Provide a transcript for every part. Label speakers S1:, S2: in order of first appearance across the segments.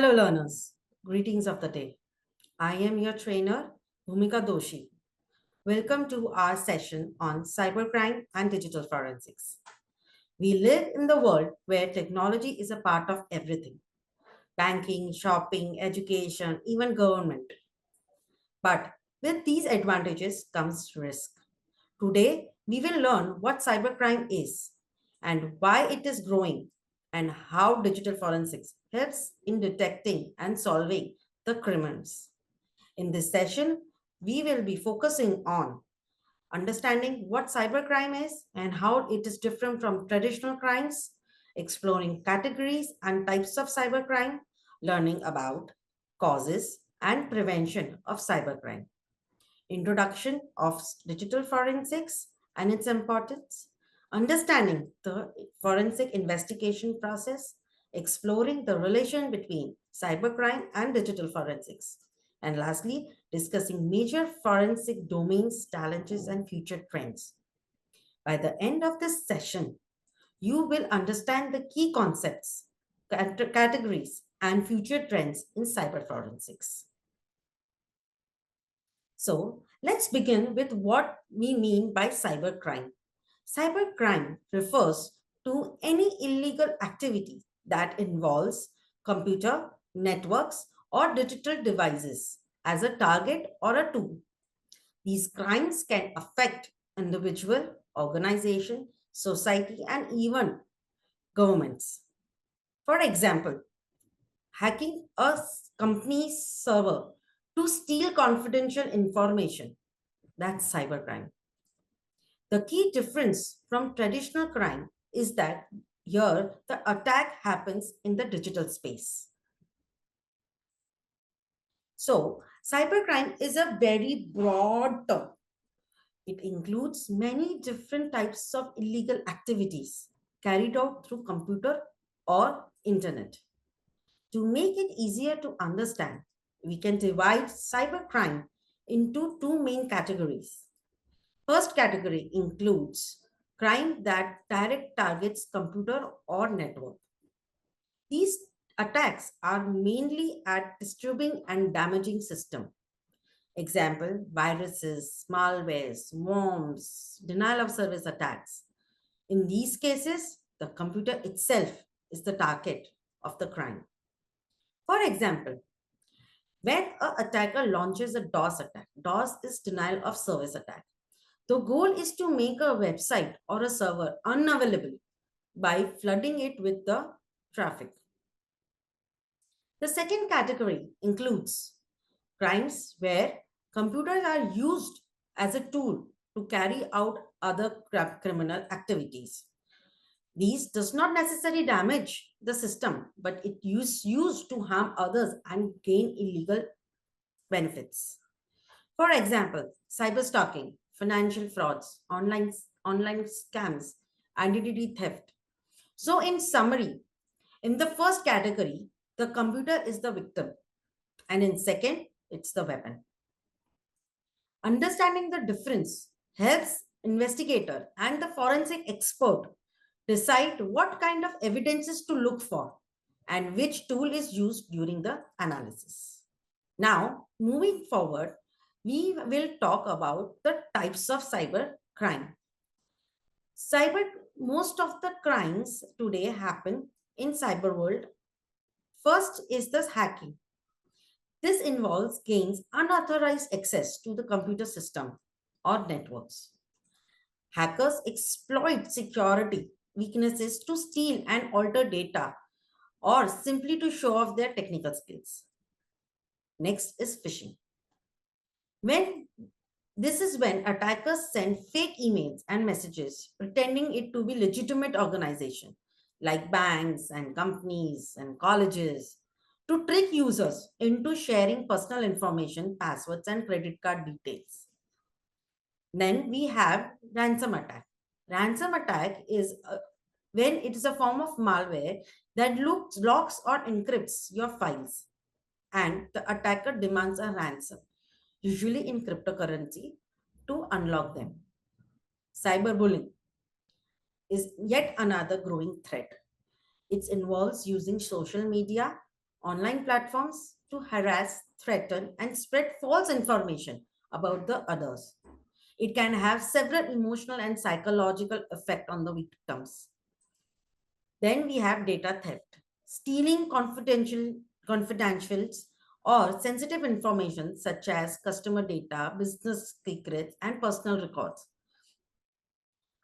S1: Hello learners, greetings of the day. I am your trainer, Bhumika Doshi. Welcome to our session on cybercrime and digital forensics. We live in the world where technology is a part of everything: banking, shopping, education, even government. But with these advantages comes risk. Today, we will learn what cybercrime is and why it is growing and how digital forensics helps in detecting and solving the crimes. In this session, we will be focusing on understanding what cybercrime is and how it is different from traditional crimes, exploring categories and types of cybercrime, learning about causes and prevention of cybercrime, introduction of digital forensics and its importance, understanding the forensic investigation process, exploring the relation between cybercrime and digital forensics, and lastly, discussing major forensic domains, challenges, and future trends. By the end of this session, you will understand the key concepts, categories, and future trends in cyber forensics. So let's begin with what we mean by cybercrime. Cybercrime refers to any illegal activity that involves computer, networks, or digital devices as a target or a tool. These crimes can affect individual, organization, society, and even governments. For example, hacking a company's server to steal confidential information, that's cybercrime. The key difference from traditional crime is that here the attack happens in the digital space. So, cybercrime is a very broad term. It includes many different types of illegal activities carried out through computer or internet. To make it easier to understand, we can divide cybercrime into two main categories. First category includes crime that direct targets computer or network. These attacks are mainly at disturbing and damaging system. Example, viruses, malwares, worms, denial of service attacks. In these cases, the computer itself is the target of the crime. For example, when an attacker launches a DOS attack, DOS is denial of service attack. The goal is to make a website or a server unavailable by flooding it with the traffic. The second category includes crimes where computers are used as a tool to carry out other criminal activities. These does not necessarily damage the system, but it is used to harm others and gain illegal benefits. For example, cyber stalking, financial frauds, online scams, identity theft. So in summary, in the first category, the computer is the victim, and in second, it's the weapon. Understanding the difference helps investigator and the forensic expert decide what kind of evidences to look for and which tool is used during the analysis. Now, moving forward, we will talk about the types of cyber crime. Most of the crimes today happen in cyber world. First is this hacking. This involves gains unauthorized access to the computer system or networks. Hackers exploit security weaknesses to steal and alter data or simply to show off their technical skills. Next is phishing. This is when attackers send fake emails and messages pretending it to be legitimate organization like banks and companies and colleges to trick users into sharing personal information, passwords, and credit card details. Then we have ransom attack. Ransom attack is when it is a form of malware that locks or encrypts your files, and the attacker demands a ransom, usually in cryptocurrency, to unlock them. Cyberbullying is yet another growing threat. It involves using social media online platforms to harass, threaten, and spread false information about the others. It can have several emotional and psychological effect on the victims. Then we have data theft, stealing confidentials or sensitive information such as customer data, business secrets, and personal records.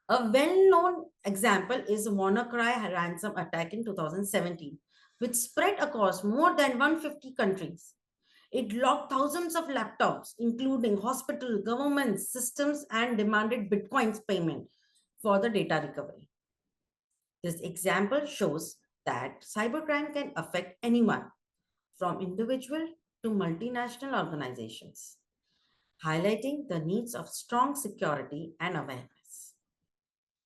S1: A well-known example is WannaCry ransom attack in 2017, which spread across more than 150 countries. It locked thousands of laptops, including hospital, government systems, and demanded Bitcoin's payment for the data recovery. This example shows that cybercrime can affect anyone, from individual to multinational organizations, highlighting the needs of strong security and awareness.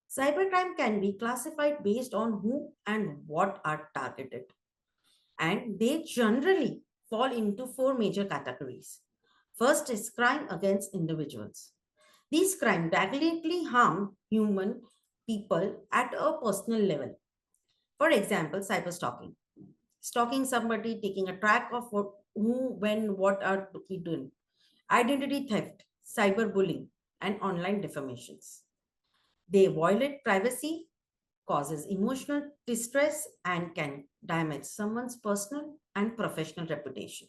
S1: Cybercrime can be classified based on who and what are targeted, and they generally fall into four major categories. First is crime against individuals. These crimes directly harm human people at a personal level. For example, cyberstalking. Stalking somebody, taking a track of what, who, when, what are we doing. Identity theft, cyberbullying, and online defamations. They violate privacy, causes emotional distress, and can damage someone's personal and professional reputation.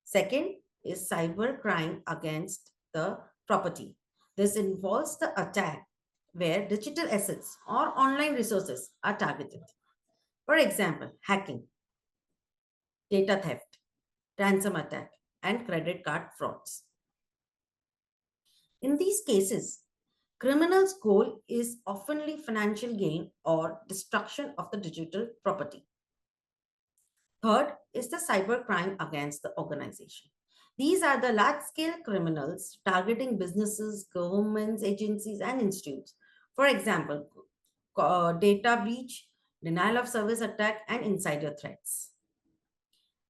S1: Second is cybercrime against the property. This involves the attack where digital assets or online resources are targeted. For example, hacking, data theft, ransom attack, and credit card frauds. In these cases, criminals' goal is oftenly financial gain or destruction of the digital property. Third is the cybercrime against the organization. These are the large-scale criminals targeting businesses, governments, agencies, and institutes. For example, data breach, denial of service attack, and insider threats.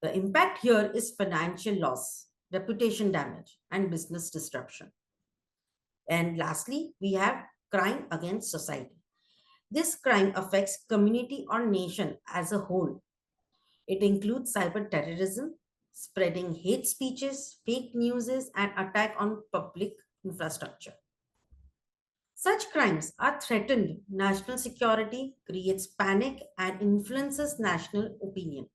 S1: The impact here is financial loss, reputation damage, and business disruption. And lastly, we have crime against society. This crime affects community or nation as a whole. It includes cyber terrorism, spreading hate speeches, fake news, and attack on public infrastructure. Such crimes are threatened national security, creates panic, and influences national opinion.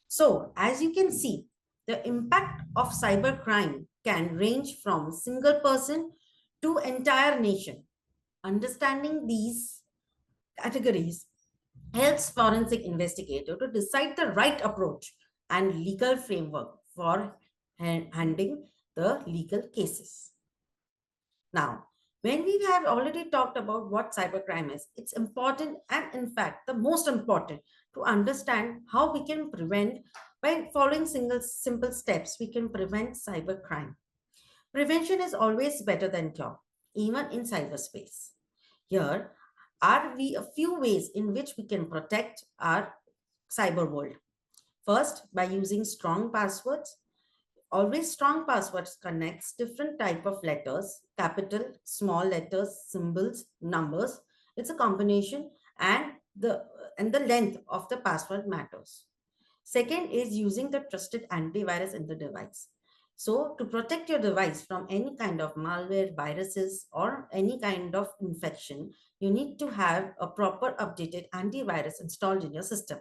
S1: So, as you can see, the impact of cybercrime can range from single person to entire nation. Understanding these categories helps forensic investigator to decide the right approach and legal framework for handling the legal cases. Now, when we have already talked about what cybercrime is, it's important and in fact the most important to understand how we can prevent by following simple steps we can prevent cybercrime. Prevention is always better than cure, even in cyberspace. Here are we a few ways in which we can protect our cyber world. First, by using strong passwords. Always strong passwords connects different type of letters, capital, small letters, symbols, numbers. It's a combination and the length of the password matters. Second is using the trusted antivirus in the device. So to protect your device from any kind of malware, viruses, or any kind of infection, you need to have a proper updated antivirus installed in your system.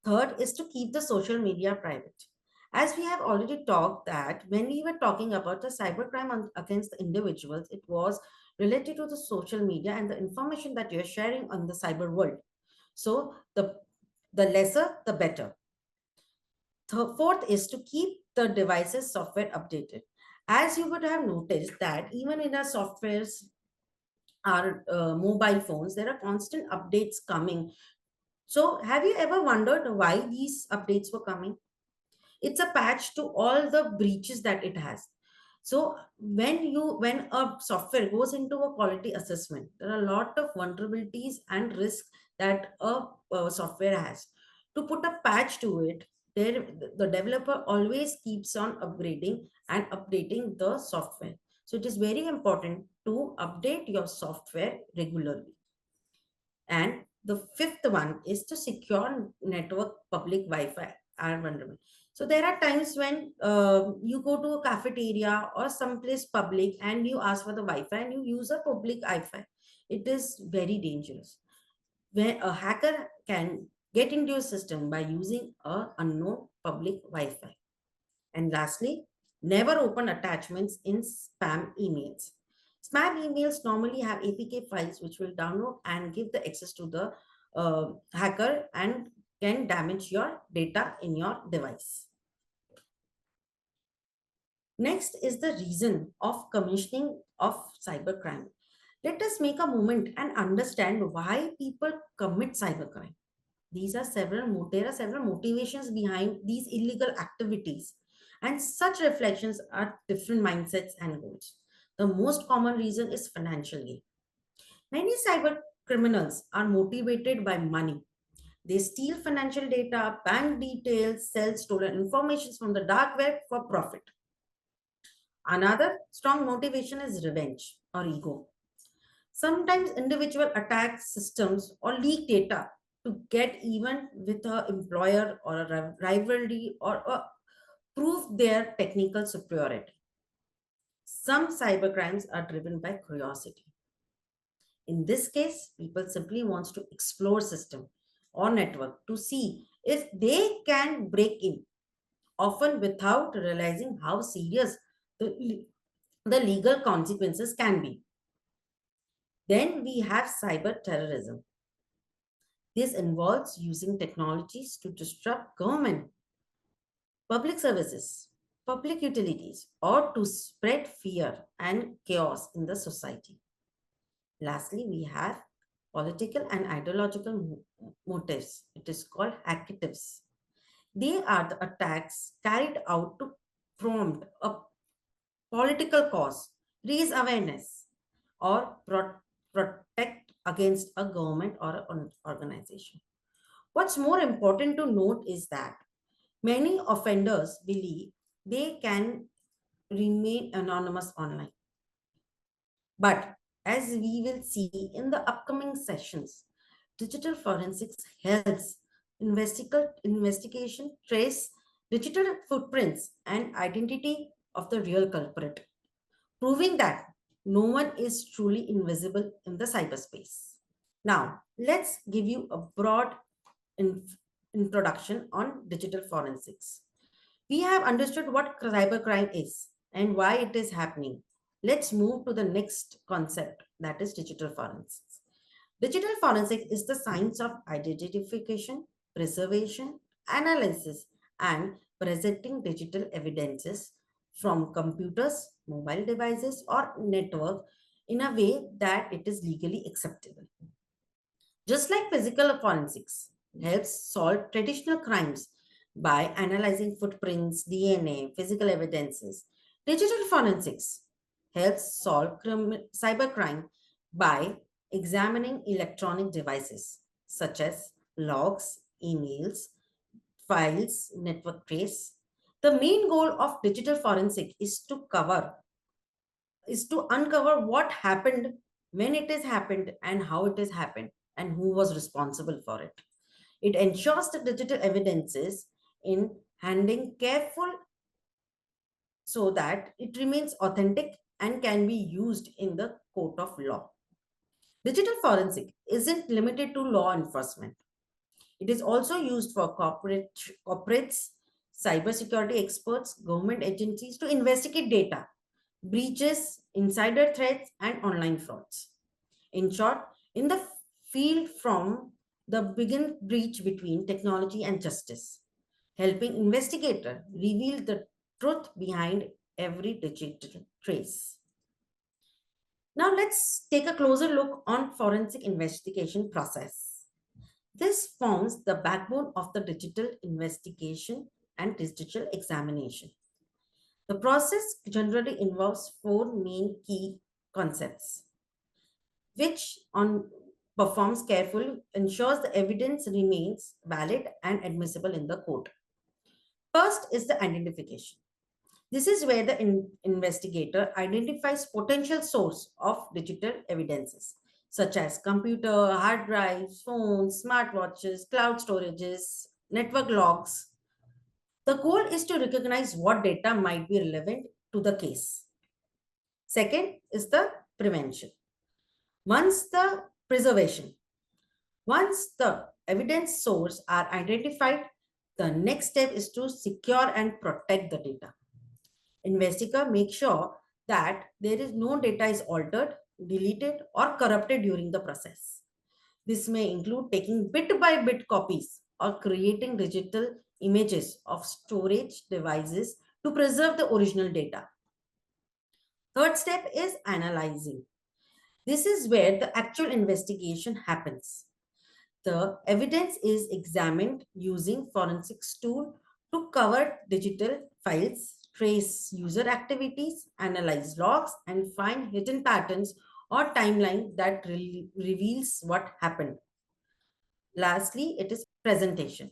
S1: Third is to keep the social media private. As we have already talked that when we were talking about the cybercrime against the individuals, it was related to the social media and the information that you're sharing on the cyber world. So the lesser, the better. Fourth is to keep the device's software updated. As you would have noticed that even in our softwares, our mobile phones, there are constant updates coming. So have you ever wondered why these updates were coming? It's a patch to all the breaches that it has. So when a software goes into a quality assessment, there are a lot of vulnerabilities and risks that a software has. To put a patch to it, there the developer always keeps on upgrading and updating the software. So it is very important to update your software regularly. And The fifth one is to secure network public Wi-Fi are vulnerable. So there are times when you go to a cafeteria or someplace public and you ask for the Wi-Fi and you use a public Wi-Fi. It is very dangerous. Where a hacker can get into your system by using a unknown public Wi-Fi. And lastly, never open attachments in spam emails. Spam emails normally have APK files which will download and give the access to the hacker and can damage your data in your device. Next is the reason of commissioning of cybercrime. Let us make a moment and understand why people commit cybercrime. There are several motivations behind these illegal activities, and such reflections are different mindsets and goals. The most common reason is financial gain. Many cyber criminals are motivated by money. They steal financial data, bank details, sell stolen information from the dark web for profit. Another strong motivation is revenge or ego. Sometimes individual attack systems or leak data to get even with a employer or a rivalry or prove their technical superiority. Some cybercrimes are driven by curiosity. In this case, people simply wants to explore system or network to see if they can break in, often without realizing how serious the, the legal consequences can be. Then we have cyber terrorism. This involves using technologies to disrupt government, public services, public utilities, or to spread fear and chaos in the society. Lastly, we have political and ideological motives. It is called hacktives. They are the attacks carried out to prompt a political cause, raise awareness, or protect against a government or an organization. What's more important to note is that many offenders believe they can remain anonymous online. But as we will see in the upcoming sessions, digital forensics helps investigation trace digital footprints and identity of the real culprit, proving that no one is truly invisible in the cyberspace. Now, let's give you a broad in- introduction on digital forensics. We have understood what cybercrime is and why it is happening. Let's move to the next concept, that is digital forensics. Digital forensics is the science of identification, preservation, analysis, and presenting digital evidences from computers, mobile devices, or network in a way that it is legally acceptable. Just like physical forensics helps solve traditional crimes by analyzing footprints, DNA, physical evidences, digital forensics helps solve cybercrime by examining electronic devices such as logs, emails, files, network trace. The main goal of digital forensic is to uncover what happened, when it has happened, and how it has happened, and who was responsible for it. It ensures the digital evidences in handling careful so that it remains authentic and can be used in the court of law. Digital forensic isn't limited to law enforcement. It is also used for corporates, cybersecurity experts, government agencies to investigate data, breaches, insider threats, and online frauds. In short, in the field from the begin breach between technology and justice, helping investigator reveal the truth behind every digital trace. Now let's take a closer look on forensic investigation process. This forms the backbone of the digital investigation and digital examination. The process generally involves four main key concepts, which on performs carefully ensures the evidence remains valid and admissible in the court. First is the identification. This is where the investigator identifies potential source of digital evidences, such as computer, hard drives, phones, smartwatches, cloud storages, network logs. The goal is to recognize what data might be relevant to the case. Second is the prevention. Once the preservation. Once the evidence source are identified, the next step is to secure and protect the data. Investigator make sure that there is no data is altered, deleted, or corrupted during the process. This may include taking bit by bit copies or creating digital images of storage devices to preserve the original data. Third step is analyzing. This is where the actual investigation happens. The evidence is examined using forensics tool to cover digital files, trace user activities, analyze logs, and find hidden patterns or timeline that reveals what happened. Lastly, it is presentation.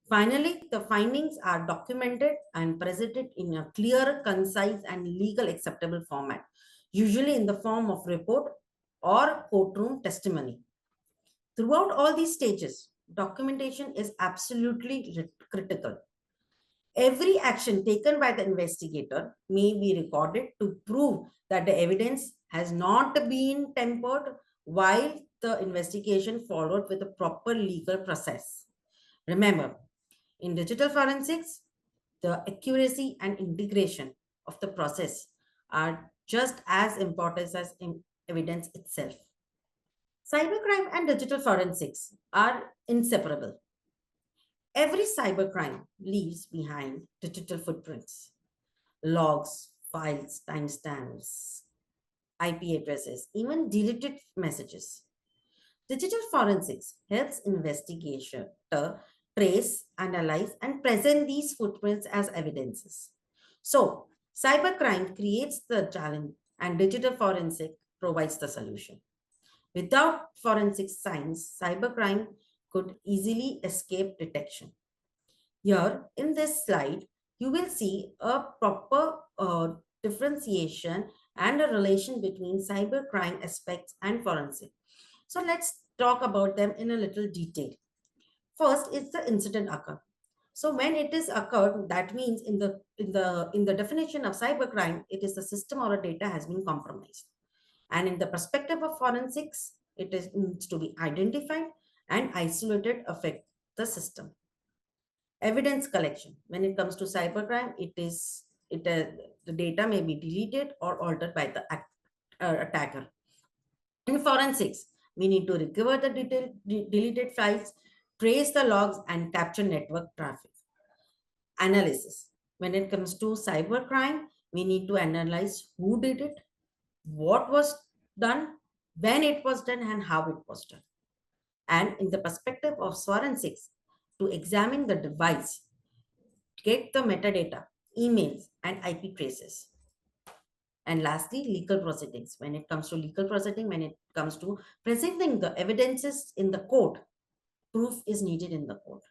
S1: Finally, the findings are documented and presented in a clear, concise, and legal acceptable format, usually in the form of report or courtroom testimony. Throughout all these stages, documentation is absolutely critical. Every action taken by the investigator may be recorded to prove that the evidence has not been tempered while the investigation followed with a proper legal process. Remember, in digital forensics, the accuracy and integration of the process are just as important as evidence itself. Cybercrime and digital forensics are inseparable. Every cybercrime leaves behind digital footprints, logs, files, timestamps, IP addresses, even deleted messages. Digital forensics helps investigator trace, analyze, and present these footprints as evidences. So, cybercrime creates the challenge and digital forensic provides the solution. Without forensic science, cybercrime could easily escape detection. Here in this slide, you will see a proper differentiation and a relation between cybercrime aspects and forensic. So let's talk about them in a little detail. First is the incident occur. So when it is occurred, that means in the definition of cybercrime, it is the system or a data has been compromised. And in the perspective of forensics, it needs to be identified and isolated affect the system. Evidence collection. When it comes to cybercrime, the data may be deleted or altered by the attacker. In forensics, we need to recover the deleted files, trace the logs, and capture network traffic. Analysis. When it comes to cybercrime, we need to analyze who did it, what was done, when it was done, and how it was done. And in the perspective of forensics, to examine the device, get the metadata, emails, and IP traces. And lastly, legal proceedings. When it comes to legal proceeding, when it comes to presenting the evidences in the court, proof is needed in the court.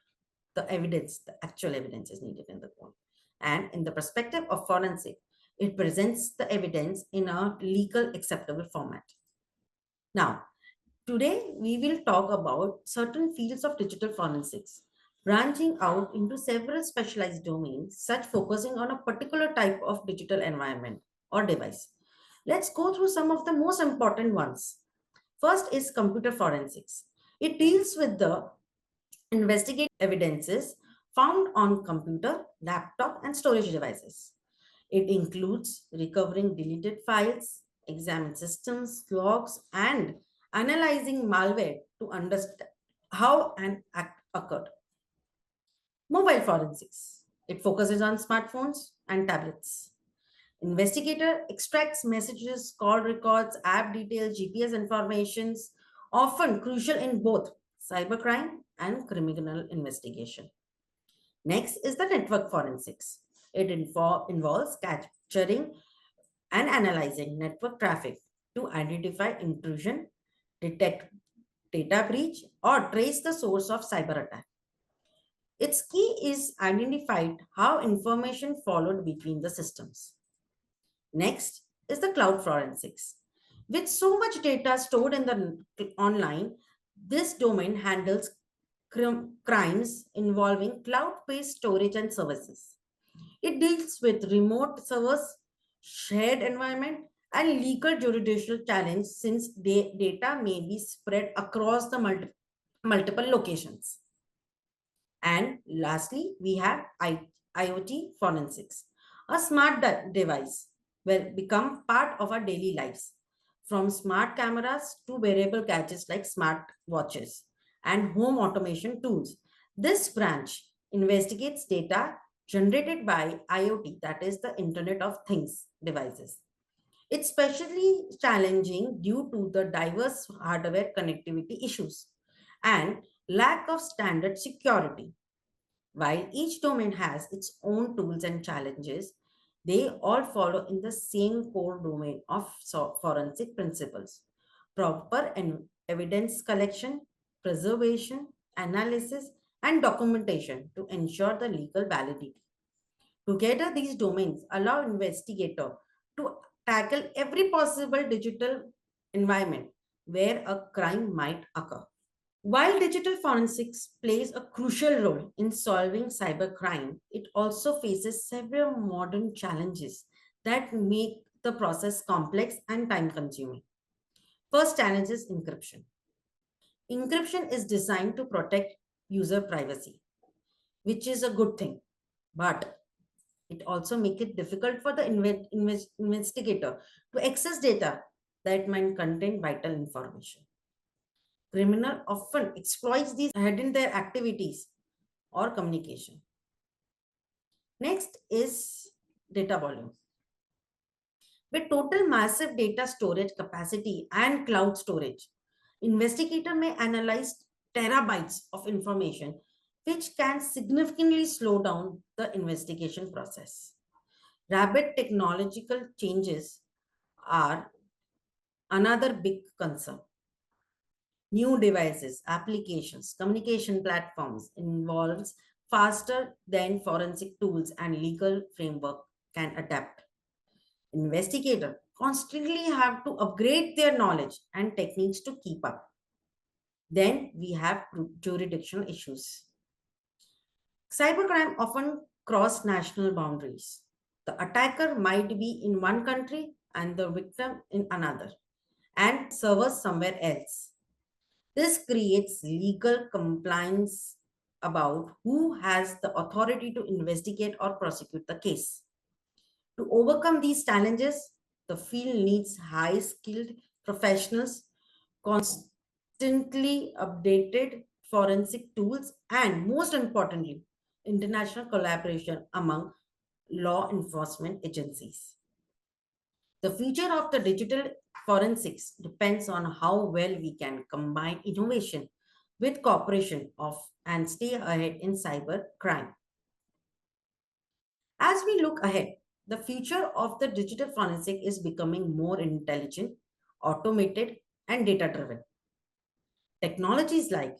S1: The evidence, the actual evidence is needed in the court. And in the perspective of forensic, it presents the evidence in a legal acceptable format. Now, today we will talk about certain fields of digital forensics, branching out into several specialized domains, such focusing on a particular type of digital environment or device. Let's go through some of the most important ones. First is computer forensics. It deals with the investigate evidences found on computer, laptop, and storage devices. It includes recovering deleted files, examine systems, logs, and analyzing malware to understand how an act occurred. Mobile forensics. It focuses on smartphones and tablets. Investigator extracts messages, call records, app details, GPS informations, often crucial in both cybercrime and criminal investigation. Next is the network forensics. It involves capturing and analyzing network traffic to identify intrusion, detect data breach, or trace the source of cyber attack. Its key is identified how information followed between the systems. Next is the cloud forensics. With so much data stored in the online, this domain handles crimes involving cloud-based storage and services. It deals with remote servers, shared environment, and legal jurisdictional challenge since data may be spread across the multiple locations. And lastly, we have IoT forensics. A smart device will become part of our daily lives, from smart cameras to wearable gadgets like smart watches and home automation tools. This branch investigates data generated by IoT, that is the Internet of Things devices. It's especially challenging due to the diverse hardware connectivity issues and lack of standard security. While each domain has its own tools and challenges, they all follow in the same core domain of forensic principles: proper and evidence collection, preservation, analysis, and documentation to ensure the legal validity. Together, these domains allow investigator to tackle every possible digital environment where a crime might occur. While digital forensics plays a crucial role in solving cybercrime, it also faces several modern challenges that make the process complex and time consuming. First challenge is encryption. Encryption is designed to protect user privacy, which is a good thing, but it also makes it difficult for the investigator to access data that might contain vital information. Criminal often exploits these hidden their activities or communication. Next is data volume. With total massive data storage capacity and cloud storage, investigator may analyze terabytes of information, which can significantly slow down the investigation process. Rapid technological changes are another big concern. New devices, applications, communication platforms involves faster than forensic tools and legal framework can adapt. Investigators constantly have to upgrade their knowledge and techniques to keep up. Then we have jurisdictional issues. Cybercrime often cross national boundaries. The attacker might be in one country and the victim in another, and servers somewhere else. This creates legal compliance about who has the authority to investigate or prosecute the case. To overcome these challenges, the field needs high skilled professionals, constantly updated forensic tools, and most importantly, international collaboration among law enforcement agencies. The future of the digital forensics depends on how well we can combine innovation with cooperation of and stay ahead in cyber crime. As we look ahead, the future of the digital forensic is becoming more intelligent, automated, and data driven. Technologies like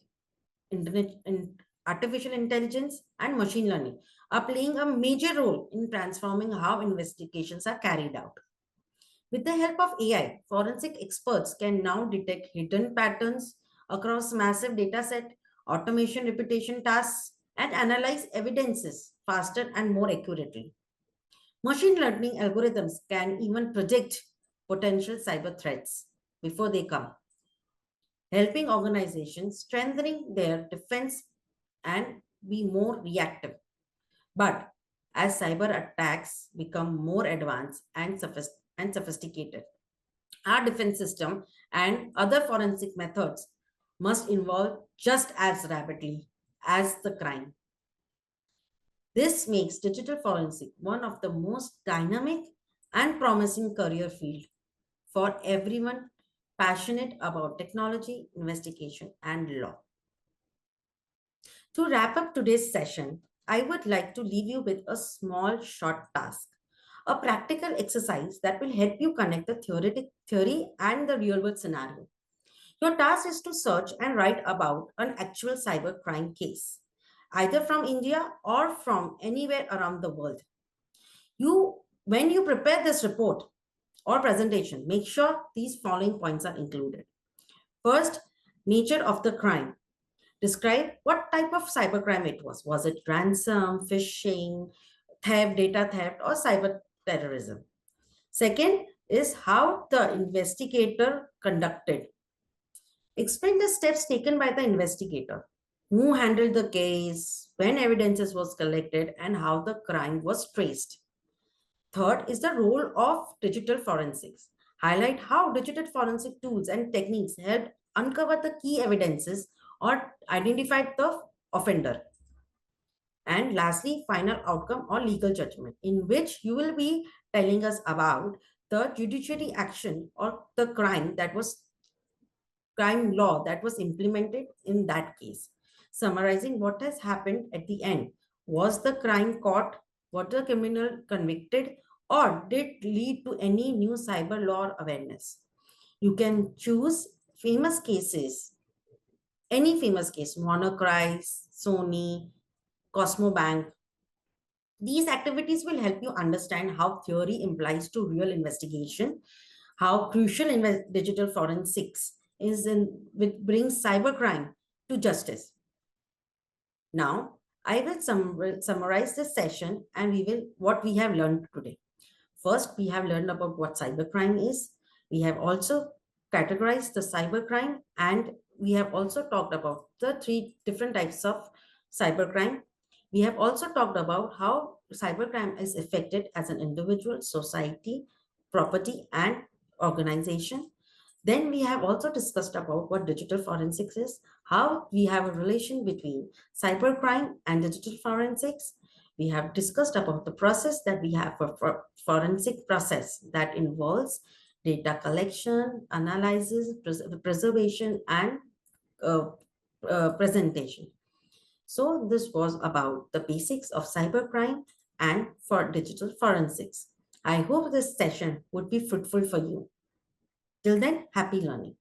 S1: internet and artificial intelligence and machine learning are playing a major role in transforming how investigations are carried out. With the help of AI, forensic experts can now detect hidden patterns across massive data set, automation repetition tasks, and analyze evidences faster and more accurately. Machine learning algorithms can even predict potential cyber threats before they come, helping organizations strengthening their defense and be more reactive. But as cyber attacks become more advanced and sophisticated, our defense system and other forensic methods must evolve just as rapidly as the crime. This makes digital forensic one of the most dynamic and promising career field for everyone passionate about technology, investigation, and law. To wrap up today's session, I would like to leave you with a small short task, a practical exercise that will help you connect the theory and the real world scenario. Your task is to search and write about an actual cybercrime case, either from India or from anywhere around the world. When you prepare this report, or presentation, make sure these following points are included. First, nature of the crime. Describe what type of cybercrime it was. Was it ransom, phishing, theft, data theft, or cyber terrorism? Second is how the investigator conducted. Explain the steps taken by the investigator, who handled the case, when evidences was collected, and how the crime was traced. Third is the role of digital forensics. Highlight how digital forensic tools and techniques help uncover the key evidences or identify the offender. And lastly, final outcome or legal judgment, in which you will be telling us about the judiciary action or the crime law that was implemented in that case. Summarizing what has happened at the end. Was the crime caught? Was the criminal convicted? Or did lead to any new cyber law awareness? You can choose famous cases, any famous case, WannaCry, Sony, Cosmo Bank. These activities will help you understand how theory implies to real investigation, how crucial digital forensics is in which brings cybercrime to justice. Now, I will summarize this session and we will what we have learned today. First, we have learned about what cybercrime is. We have also categorized the cybercrime, and we have also talked about the three different types of cybercrime. We have also talked about how cybercrime is affected as an individual, society, property, and organization. Then we have also discussed about what digital forensics is, how we have a relation between cybercrime and digital forensics. We have discussed about the process that we have for forensic process that involves data collection, analysis, preservation, and uh, presentation. So this was about the basics of cybercrime and for digital forensics. I hope this session would be fruitful for you. Till then, happy learning.